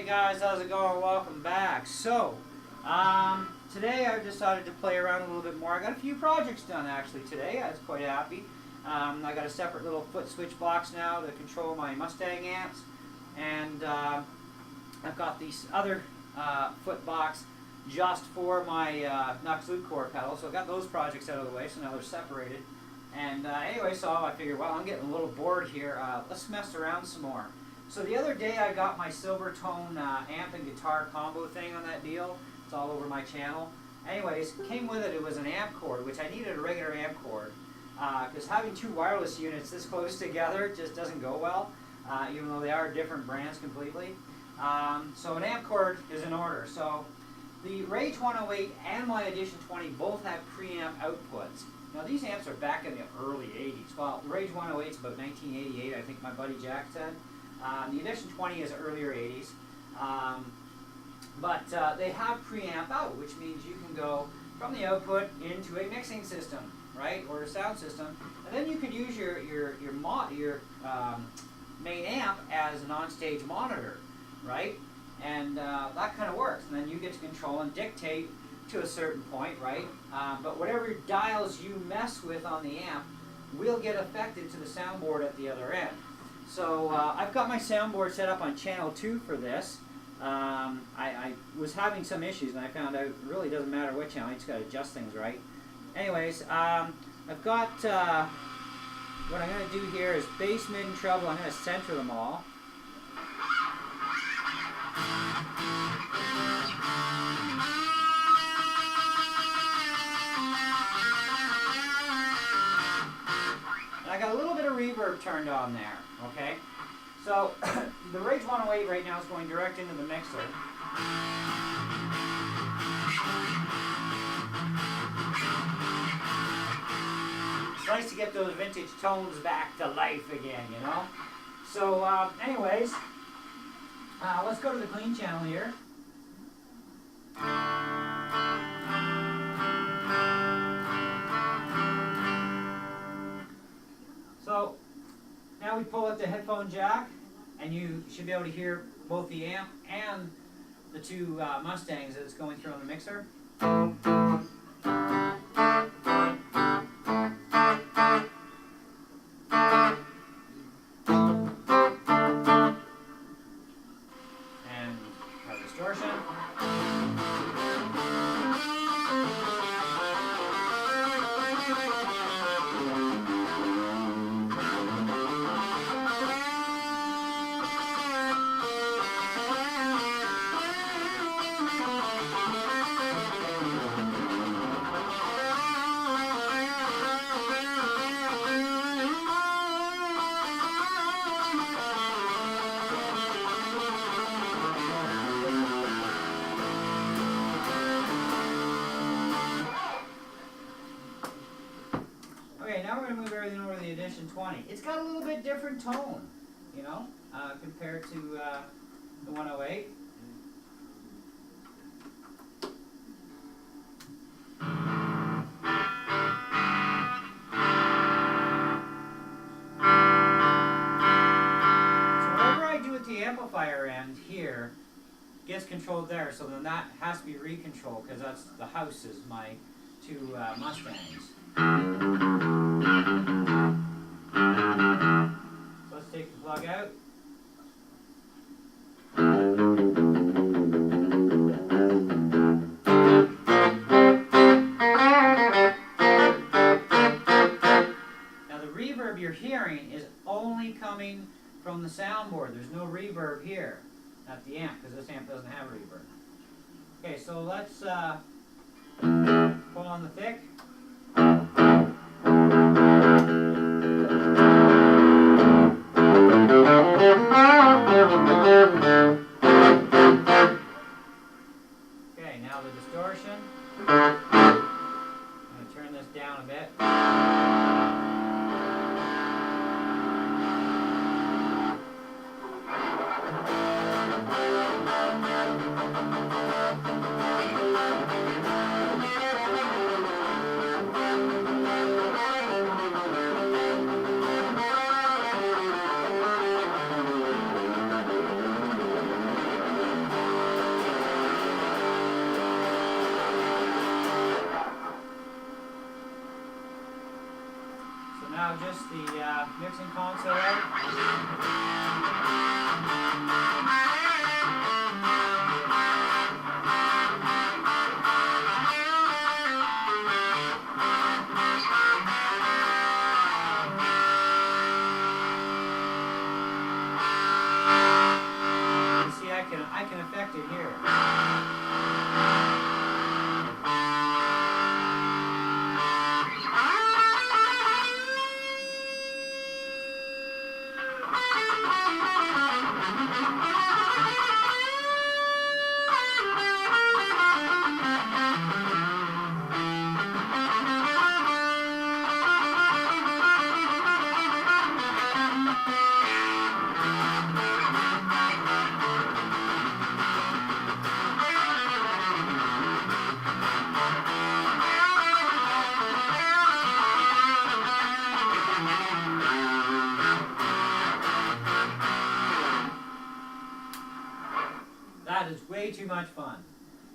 Hey guys, how's it going? Welcome back. So, today I've decided to play around a little bit more. I got a few projects done actually today. I was quite happy. I got a separate little foot switch box now to control my Mustang amps, and I've got these other foot box just for my Nux Loop Core pedal. So I got those projects out of the way, so now they're separated. And anyway, so I figured, well, I'm getting a little bored here. Let's mess around some more. So the other day I got my Silvertone amp and guitar combo thing on that deal. It's all over my channel. Anyways, came with it was an amp cord, which I needed a regular amp cord. Because having two wireless units this close together just doesn't go well, even though they are different brands completely. So an amp cord is in order. So the Rage 108 and my Edition 20 both have preamp outputs. Now these amps are back in the early 80s. Well, the Rage 108 is about 1988, I think my buddy Jack said. The Edition 20 is earlier 80s. But they have preamp out, which means you can go from the output into a mixing system, right, or a sound system, and then you can use your main amp as an on-stage monitor, right? And that kind of works. And then you get to control and dictate to a certain point, right? But whatever dials you mess with on the amp will get affected to the soundboard at the other end. So I've got my soundboard set up on channel 2 for this. I was having some issues and I found out it really doesn't matter what channel, you just got to adjust things right. Anyways, I've got, what I'm going to do here is bass, mid, and treble. I'm going to center them all. And I got a little bit of reverb turned on there, okay? So, the Rage 108 right now is going direct into the mixer. It's nice to get those vintage tones back to life again, you know? So, anyways, let's go to the clean channel here. So, now we pull up the headphone jack, and you should be able to hear both the amp and the two Mustangs that it's going through on the mixer. And have distortion. Okay, now we're going to move everything over to the Edition 20. It's got a little bit different tone, you know, compared to the 108. So whatever I do at the amplifier end here gets controlled there, so then that has to be recontrolled because that's the house is my two Mustangs. So let's take the plug out. Now the reverb you're hearing is only coming from the soundboard. There's no reverb here at the amp because this amp doesn't have reverb. Okay, so let's pull on the thick. Okay, now the distortion. I'm going to turn this down a bit. have just the mixing console out. See, I can affect it here. That is way too much fun.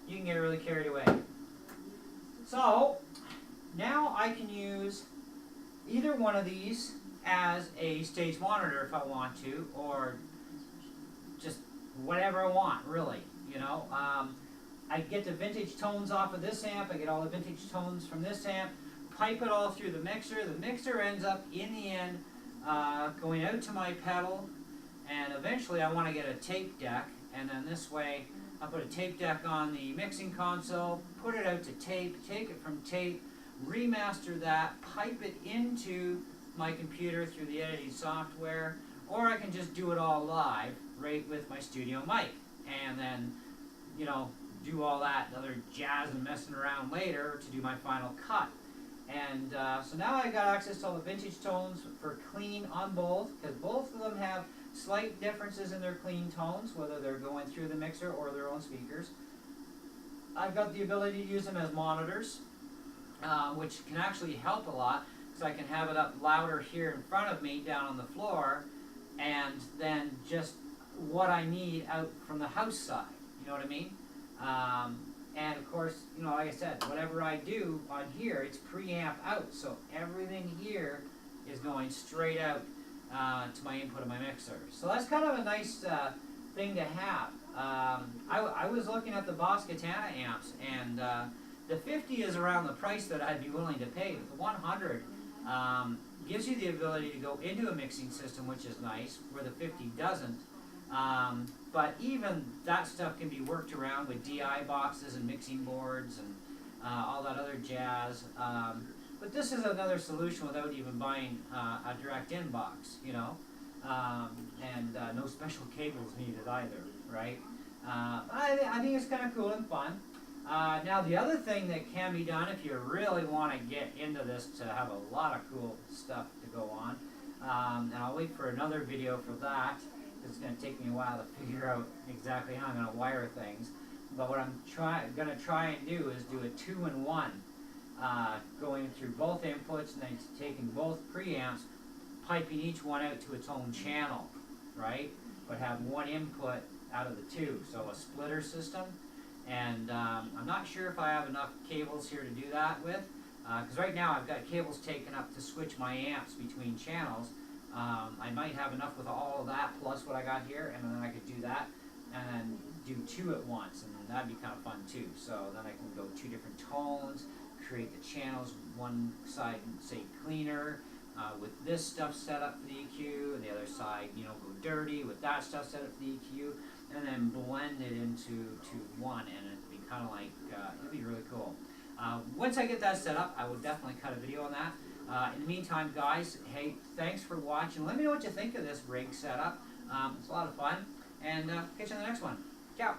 You can get really carried away. So, now I can use either one of these as a stage monitor if I want to, or just whatever I want, really. You know, I get the vintage tones off of this amp, I get all the vintage tones from this amp, pipe it all through the mixer. The mixer ends up, in the end, going out to my pedal, and eventually I want to get a tape deck. And then this way, I put a tape deck on the mixing console, put it out to tape, take it from tape, remaster that, pipe it into my computer through the editing software, or I can just do it all live, right with my studio mic. And then, you know, do all that other jazz and messing around later to do my final cut. And so now I got access to all the vintage tones for clean on both, because both of them have slight differences in their clean tones, whether they're going through the mixer or their own speakers. I've got the ability to use them as monitors, which can actually help a lot, because I can have it up louder here in front of me down on the floor, and then just what I need out from the house side, you know what I mean? And of course, you know, like I said, whatever I do on here, it's preamp out, so everything here is going straight out to my input of my mixer. So that's kind of a nice thing to have. I was looking at the Boss Katana amps, and the 50 is around the price that I'd be willing to pay. The 100 gives you the ability to go into a mixing system, which is nice, where the 50 doesn't. But even that stuff can be worked around with DI boxes and mixing boards and all that other jazz. But this is another solution without even buying a direct-in box, you know, and no special cables needed either, right? I think it's kind of cool and fun. Now the other thing that can be done if you really want to get into this to have a lot of cool stuff to go on, and I'll wait for another video for that. It's going to take me a while to figure out exactly how I'm going to wire things. But what I'm going to try and do is do a 2-in-1, going through both inputs and then taking both preamps, piping each one out to its own channel, right? But have one input out of the two, so a splitter system. And I'm not sure if I have enough cables here to do that with, because right now I've got cables taken up to switch my amps between channels. I might have enough with all of that plus what I got here, and then I could do that and then do two at once, and that'd be kind of fun too. So then I can go two different tones, create the channels, one side say cleaner with this stuff set up for the EQ, and the other side, you know, go dirty with that stuff set up for the EQ, and then blend it into one, and it'd be kind of like, it'd be really cool. Once I get that set up, I will definitely cut a video on that. In the meantime, guys, hey, thanks for watching. Let me know what you think of this rig setup. It's a lot of fun. And catch you on the next one. Ciao.